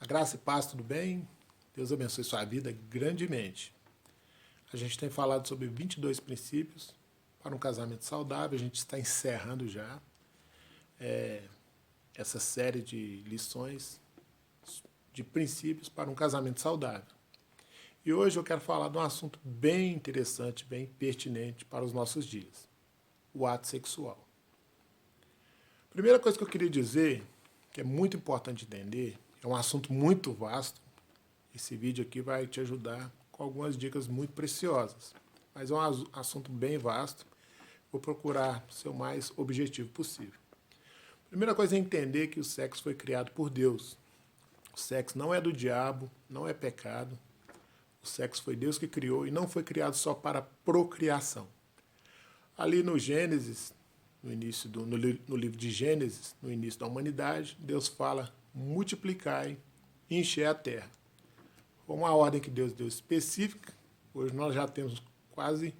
A graça e paz, tudo bem? Deus abençoe sua vida grandemente. A gente tem falado sobre 22 princípios para um casamento saudável. A gente está encerrando já essa série de lições de princípios para um casamento saudável. E hoje eu quero falar de um assunto bem interessante, bem pertinente para os nossos dias: o ato sexual. Primeira coisa que eu queria dizer, que é muito importante entender, é um assunto muito vasto. Esse vídeo aqui vai te ajudar com algumas dicas muito preciosas, mas é um assunto bem vasto. Vou procurar ser o mais objetivo possível. Primeira coisa é entender que o sexo foi criado por Deus. O sexo não é do diabo, não é pecado. O sexo foi Deus que criou e não foi criado só para procriação. Ali no Gênesis, no livro de Gênesis, no início da humanidade, Deus fala: multiplicai e encher a terra. Foi uma ordem que Deus deu específica. Hoje nós já temos quase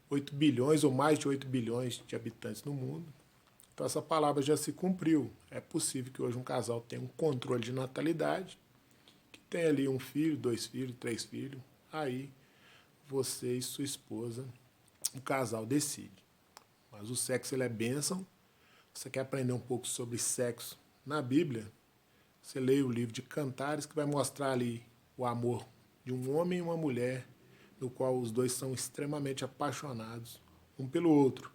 8 bilhões ou mais de 8 bilhões de habitantes no mundo. Então essa palavra já se cumpriu. É possível que hoje um casal tenha um controle de natalidade, que tenha ali um filho, 2 filhos, 3 filhos. Aí você e sua esposa, o casal decide. Mas o sexo ele é bênção. Você quer aprender um pouco sobre sexo na Bíblia? Você lê o livro de Cantares, que vai mostrar ali o amor de um homem e uma mulher, no qual os dois são extremamente apaixonados um pelo outro.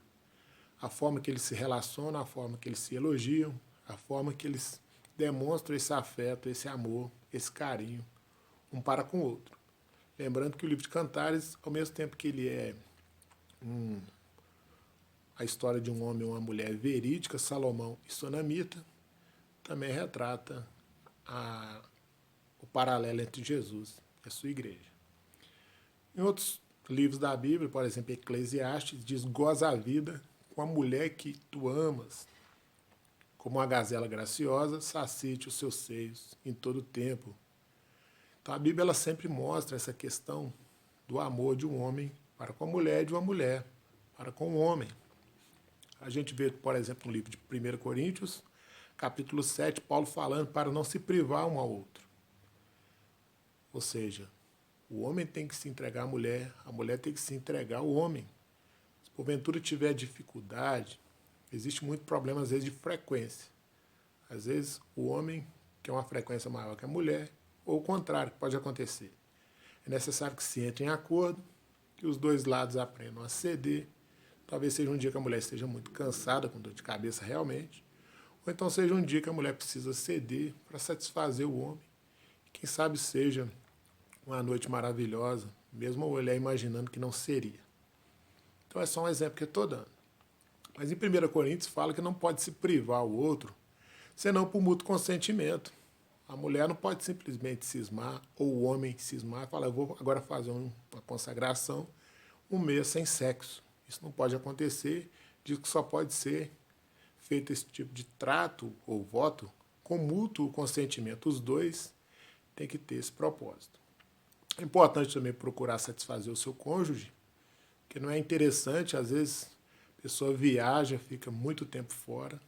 A forma que eles se relacionam, a forma que eles se elogiam, a forma que eles demonstram esse afeto, esse amor, esse carinho, um para com o outro. Lembrando que o livro de Cantares, ao mesmo tempo que ele é a história de um homem e uma mulher verídica, Salomão e Sunamita, também retrata o paralelo entre Jesus e a sua igreja. Em outros livros da Bíblia, por exemplo, Eclesiastes, diz: goza a vida com a mulher que tu amas, como uma gazela graciosa, sacite os seus seios em todo o tempo. Então a Bíblia ela sempre mostra essa questão do amor de um homem para com a mulher e de uma mulher para com o homem. A gente vê, por exemplo, no livro de 1 Coríntios, capítulo 7, Paulo falando para não se privar um ao outro. Ou seja, o homem tem que se entregar à mulher, a mulher tem que se entregar ao homem. Se porventura tiver dificuldade, existe muito problema, às vezes, de frequência. Às vezes, o homem quer uma frequência maior que a mulher, ou o contrário, que pode acontecer. É necessário que se entre em acordo, que os dois lados aprendam a ceder. Talvez seja um dia que a mulher esteja muito cansada, com dor de cabeça realmente, ou então seja um dia que a mulher precisa ceder para satisfazer o homem. Quem sabe seja uma noite maravilhosa, mesmo a mulher imaginando que não seria. Então é só um exemplo que eu estou dando. Mas em 1 Coríntios fala que não pode se privar o outro, senão por mútuo consentimento. A mulher não pode simplesmente cismar, ou o homem cismar e falar: eu vou agora fazer uma consagração, um mês sem sexo. Isso não pode acontecer, diz que só pode ser feito esse tipo de trato ou voto com mútuo consentimento. Os dois têm que ter esse propósito. É importante também procurar satisfazer o seu cônjuge, porque não é interessante, às vezes, a pessoa viaja, fica muito tempo fora,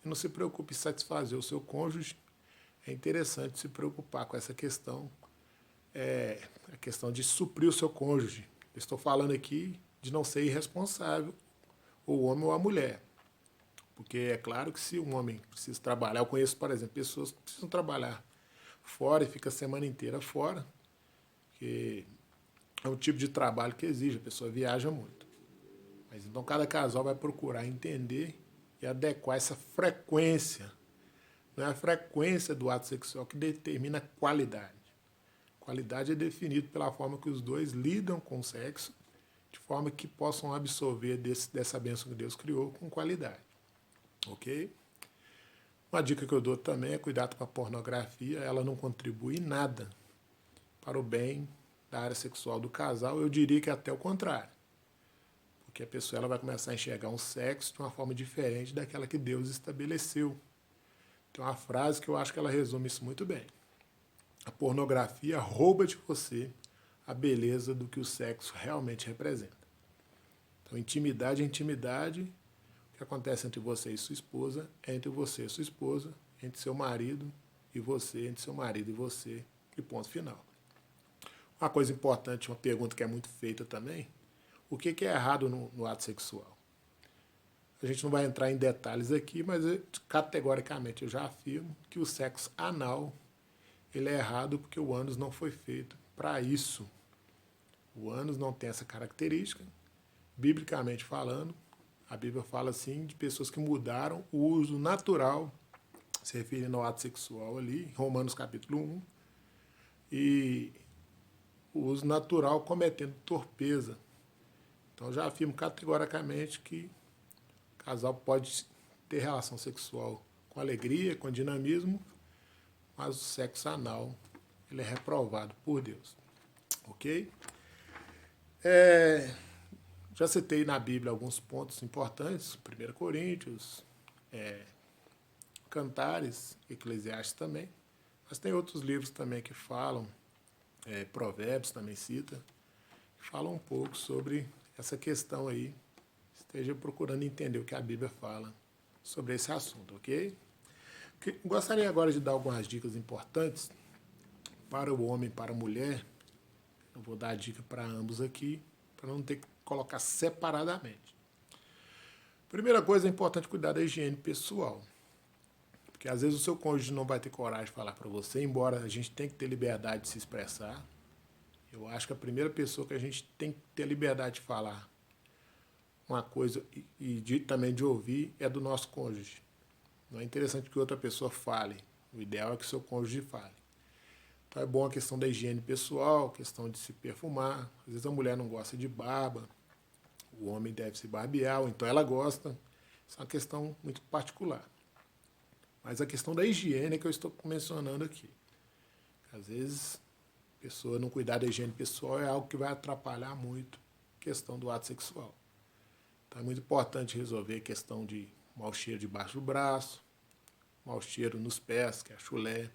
e não se preocupe em satisfazer o seu cônjuge. É interessante se preocupar com essa questão, a questão de suprir o seu cônjuge. Eu estou falando aqui de não ser irresponsável, ou o homem ou a mulher. Porque é claro que se um homem precisa trabalhar, eu conheço, por exemplo, pessoas que precisam trabalhar fora e fica a semana inteira fora, porque é um tipo de trabalho que exige, a pessoa viaja muito. Mas então cada casal vai procurar entender e adequar essa frequência. Não é a frequência do ato sexual que determina a qualidade. Qualidade é definido pela forma que os dois lidam com o sexo, de forma que possam absorver dessa bênção que Deus criou com qualidade. Ok? Uma dica que eu dou também é cuidado com a pornografia. Ela não contribui em nada para o bem da área sexual do casal. Eu diria que até o contrário. Porque a pessoa ela vai começar a enxergar um sexo de uma forma diferente daquela que Deus estabeleceu. Tem uma frase que eu acho que ela resume isso muito bem. A pornografia rouba de você a beleza do que o sexo realmente representa. Então, intimidade é intimidade. O que acontece entre você e sua esposa é entre você e sua esposa, entre seu marido e você, entre seu marido e você, e ponto final. Uma coisa importante, uma pergunta que é muito feita também, o que é errado no ato sexual? A gente não vai entrar em detalhes aqui, mas categoricamente eu já afirmo que o sexo anal ele é errado porque o ânus não foi feito para isso. O ânus não tem essa característica. Biblicamente falando, a Bíblia fala assim de pessoas que mudaram o uso natural, se referindo ao ato sexual ali, Romanos capítulo 1, e o uso natural cometendo torpeza. Então já afirmo categoricamente que o casal pode ter relação sexual com alegria, com dinamismo, mas o sexo anal ele é reprovado por Deus. Ok? Já citei na Bíblia alguns pontos importantes, 1 Coríntios, Cantares, Eclesiastes também, mas tem outros livros também que falam, Provérbios também cita, que falam um pouco sobre essa questão aí. Esteja procurando entender o que a Bíblia fala sobre esse assunto, ok? Gostaria agora de dar algumas dicas importantes para o homem e para a mulher. Eu vou dar a dica para ambos aqui, para não ter que colocar separadamente. Primeira coisa, é importante cuidar da higiene pessoal. Porque às vezes o seu cônjuge não vai ter coragem de falar para você, embora a gente tenha que ter liberdade de se expressar. Eu acho que a primeira pessoa que a gente tem que ter liberdade de falar uma coisa e também de ouvir é do nosso cônjuge. Não é interessante que outra pessoa fale. O ideal é que o seu cônjuge fale. Então é bom a questão da higiene pessoal, a questão de se perfumar. Às vezes a mulher não gosta de barba, o homem deve se barbear, ou então ela gosta. Isso é uma questão muito particular. Mas a questão da higiene é que eu estou mencionando aqui. Às vezes a pessoa não cuidar da higiene pessoal é algo que vai atrapalhar muito a questão do ato sexual. Então é muito importante resolver a questão de mau cheiro debaixo do braço, mau cheiro nos pés, que é a chulé,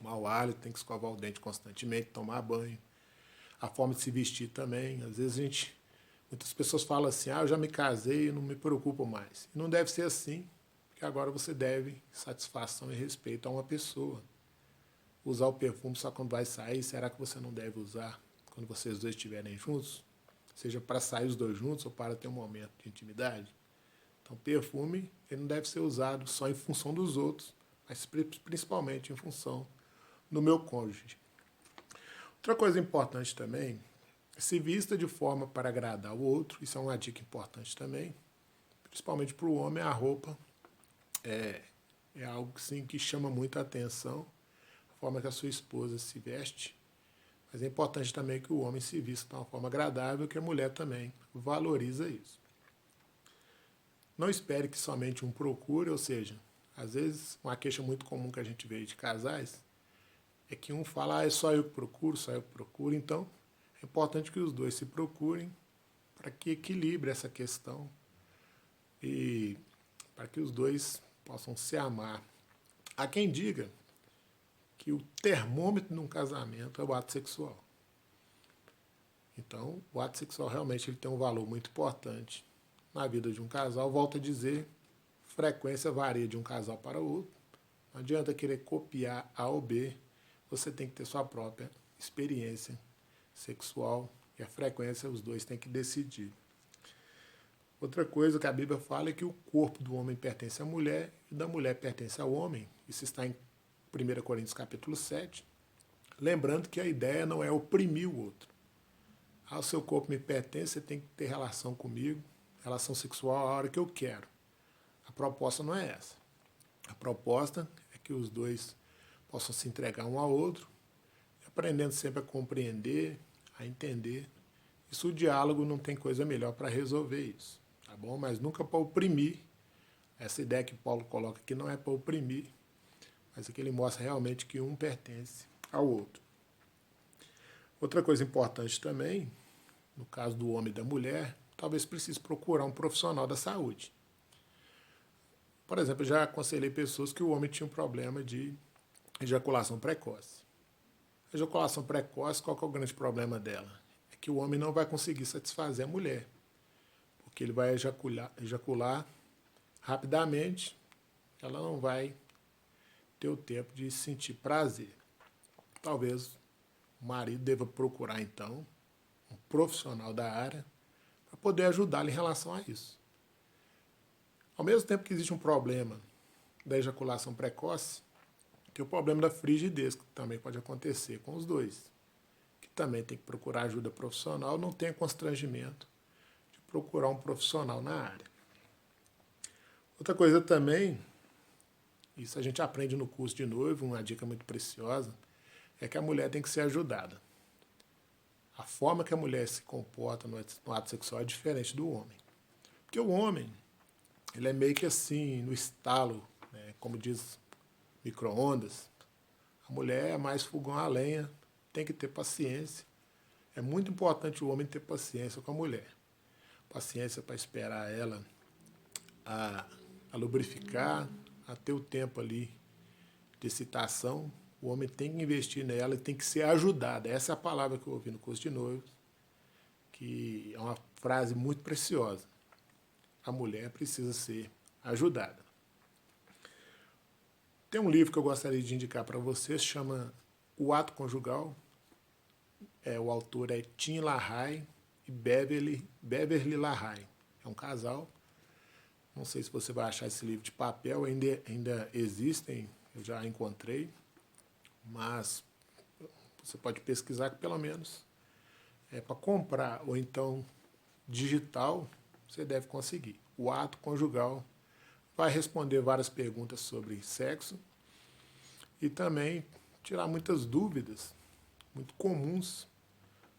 mau hálito, tem que escovar o dente constantemente, tomar banho. A forma de se vestir também. Às vezes muitas pessoas falam assim, eu já me casei e não me preocupo mais. E não deve ser assim, porque agora você deve satisfação e respeito a uma pessoa. Usar o perfume só quando vai sair, será que você não deve usar quando vocês dois estiverem juntos? Seja para sair os dois juntos ou para ter um momento de intimidade. Então, perfume ele não deve ser usado só em função dos outros, mas principalmente em função do meu cônjuge. Outra coisa importante também, se vista de forma para agradar o outro, isso é uma dica importante também, principalmente para o homem, a roupa é algo sim, que chama muita atenção, a forma que a sua esposa se veste, mas é importante também que o homem se vista de uma forma agradável, que a mulher também valoriza isso. Não espere que somente um procure, ou seja, às vezes uma queixa muito comum que a gente vê de casais é que um fala, é só eu que procuro, só eu que procuro. Então, é importante que os dois se procurem para que equilibre essa questão e para que os dois possam se amar. Há quem diga que o termômetro num casamento é o ato sexual. Então, o ato sexual realmente ele tem um valor muito importante na vida de um casal. Volto a dizer, frequência varia de um casal para o outro. Não adianta querer copiar A ou B, você tem que ter sua própria experiência sexual e a frequência os dois têm que decidir. Outra coisa que a Bíblia fala é que o corpo do homem pertence à mulher e da mulher pertence ao homem. Isso está em 1 Coríntios capítulo 7. Lembrando que a ideia não é oprimir o outro. O seu corpo me pertence, você tem que ter relação comigo, relação sexual a hora que eu quero. A proposta não é essa. A proposta é que os dois possam se entregar um ao outro, aprendendo sempre a compreender, a entender. Isso, o diálogo não tem coisa melhor para resolver isso, tá bom? Mas nunca para oprimir. Essa ideia que Paulo coloca aqui não é para oprimir, mas é que ele mostra realmente que um pertence ao outro. Outra coisa importante também, no caso do homem e da mulher, talvez precise procurar um profissional da saúde. Por exemplo, eu já aconselhei pessoas que o homem tinha um problema de ejaculação precoce. A ejaculação precoce, qual que é o grande problema dela? É que o homem não vai conseguir satisfazer a mulher, porque ele vai ejacular rapidamente, ela não vai ter o tempo de sentir prazer. Talvez o marido deva procurar, então, um profissional da área para poder ajudá-lo em relação a isso. Ao mesmo tempo que existe um problema da ejaculação precoce, tem o problema da frigidez, que também pode acontecer com os dois, que também tem que procurar ajuda profissional, não tenha constrangimento de procurar um profissional na área. Outra coisa também, isso a gente aprende no curso de noivo, uma dica muito preciosa, é que a mulher tem que ser ajudada. A forma que a mulher se comporta no ato sexual é diferente do homem. Porque o homem, ele é meio que assim, no estalo, né, como diz micro-ondas. A mulher é mais fogão a lenha, tem que ter paciência. É muito importante o homem ter paciência com a mulher. Paciência para esperar ela a lubrificar, a ter o tempo ali de excitação. O homem tem que investir nela e tem que ser ajudado. Essa é a palavra que eu ouvi no curso de noivos, que é uma frase muito preciosa. A mulher precisa ser ajudada. Tem um livro que eu gostaria de indicar para vocês, chama O Ato Conjugal. O autor é Tim LaHaye e Beverly LaHaye. É um casal. Não sei se você vai achar esse livro de papel, ainda existem, eu já encontrei, mas você pode pesquisar que pelo menos para comprar ou então digital, você deve conseguir. O Ato Conjugal vai responder várias perguntas sobre sexo e também tirar muitas dúvidas muito comuns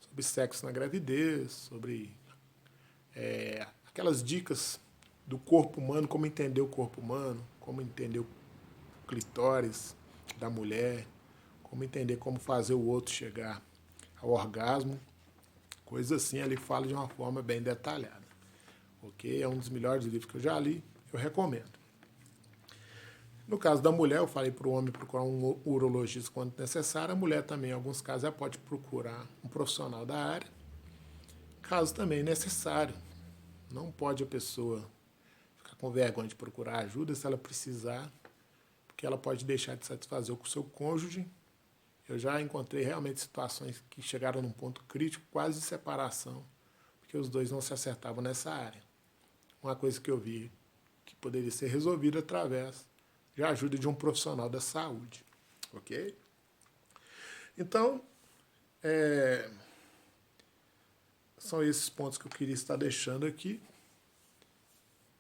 sobre sexo na gravidez, sobre aquelas dicas do corpo humano, como entender o corpo humano, como entender o clitóris da mulher, como entender como fazer o outro chegar ao orgasmo, coisas assim, ele fala de uma forma bem detalhada. Ok? É um dos melhores livros que eu já li, eu recomendo. No caso da mulher, eu falei para o homem procurar um urologista quando necessário, a mulher também, em alguns casos, ela pode procurar um profissional da área, caso também necessário. Não pode a pessoa ficar com vergonha de procurar ajuda se ela precisar, porque ela pode deixar de satisfazer o seu cônjuge. Eu já encontrei realmente situações que chegaram num ponto crítico, quase de separação, porque os dois não se acertavam nessa área. Uma coisa que eu vi que poderia ser resolvida através de ajuda de um profissional da saúde. Ok? Então, são esses pontos que eu queria estar deixando aqui.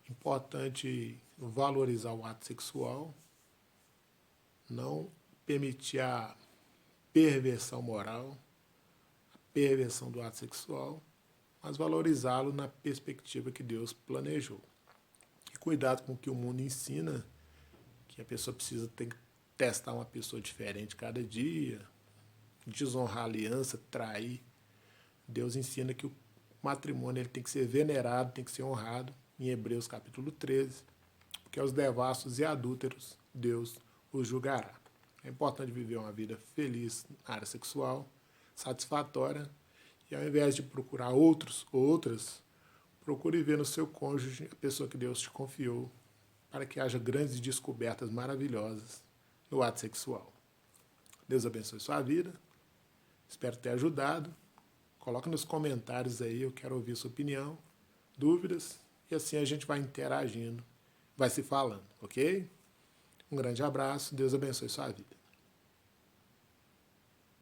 Importante valorizar o ato sexual, não permitir a perversão moral, a perversão do ato sexual, mas valorizá-lo na perspectiva que Deus planejou. E cuidado com o que o mundo ensina, que a pessoa precisa ter que testar uma pessoa diferente cada dia, desonrar a aliança, trair. Deus ensina que o matrimônio ele tem que ser venerado, tem que ser honrado, em Hebreus capítulo 13, porque aos devassos e adúlteros Deus os julgará. É importante viver uma vida feliz na área sexual, satisfatória, e ao invés de procurar outros ou outras, procure ver no seu cônjuge a pessoa que Deus te confiou, para que haja grandes descobertas maravilhosas no ato sexual. Deus abençoe sua vida, espero ter ajudado. Coloque nos comentários aí, eu quero ouvir sua opinião, dúvidas, e assim a gente vai interagindo, vai se falando, ok? Um grande abraço, Deus abençoe sua vida.